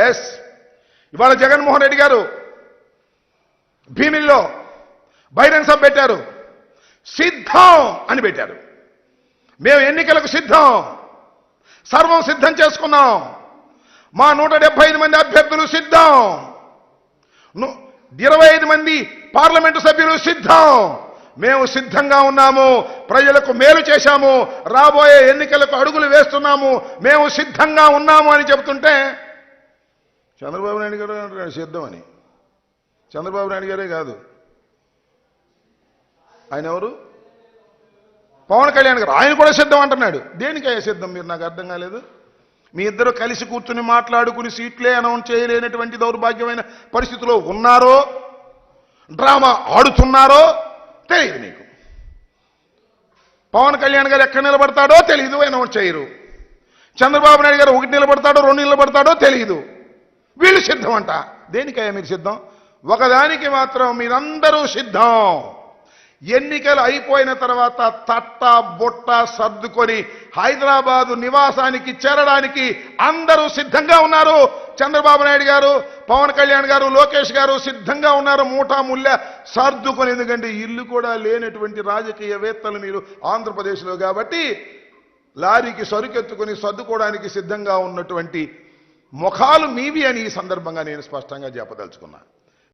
Yes, ఇవాళ జగన్మోహన్ రెడ్డి గారు భీమిల్లో బహిరంగ సభ పెట్టారు. సిద్ధం అని పెట్టారు. మేము ఎన్నికలకు సిద్ధం, సర్వం సిద్ధం చేసుకున్నాం. మా 175 మంది అభ్యర్థులు సిద్ధం, 25 మంది పార్లమెంటు సభ్యులు సిద్ధం. మేము సిద్ధంగా ఉన్నాము, ప్రజలకు మేలు చేశాము, రాబోయే ఎన్నికలకు అడుగులు వేస్తున్నాము, మేము సిద్ధంగా ఉన్నాము అని చెబుతుంటే చంద్రబాబు నాయుడు గారు అంటున్నాడు సిద్ధం అని. చంద్రబాబు నాయుడు గారే కాదు, ఆయన ఎవరు, పవన్ కళ్యాణ్ గారు, ఆయన కూడా సిద్ధం అంటున్నాడు. దేనికయ్యా సిద్ధం? మీరు నాకు అర్థం కాలేదు. మీ ఇద్దరు కలిసి కూర్చుని మాట్లాడుకుని సీట్లే అనౌన్స్ చేయలేనటువంటి దౌర్భాగ్యమైన పరిస్థితిలో ఉన్నారో, డ్రామా ఆడుతున్నారో తెలియదు నీకు. పవన్ కళ్యాణ్ గారు ఎక్కడ నిలబడతాడో తెలియదు, అనౌన్స్ చేయరు. చంద్రబాబు నాయుడు గారు 1 నిలబడతాడో 2 నిలబడతాడో తెలియదు. వీళ్ళు సిద్ధం అంట. దేనికయ్యా మీరు సిద్ధం? ఒకదానికి మాత్రం మీరందరూ సిద్ధం. ఎన్నికలు అయిపోయిన తర్వాత తట్ట బొట్ట సర్దుకొని హైదరాబాదు నివాసానికి చేరడానికి అందరూ సిద్ధంగా ఉన్నారు. చంద్రబాబు నాయుడు గారు, పవన్ కళ్యాణ్ గారు, లోకేష్ గారు సిద్ధంగా ఉన్నారు. మూటా ముళ్ళ సర్దుకొని, ఎందుకంటే ఇల్లు కూడా లేనటువంటి రాజకీయవేత్తలు మీరు ఆంధ్రప్రదేశ్లో కాబట్టి లారీకి సరుకెత్తుకొని సర్దుకోవడానికి సిద్ధంగా ఉన్నటువంటి ముఖాలు మీవి అని ఈ సందర్భంగా నేను స్పష్టంగా చెప్పదలుచుకున్నా.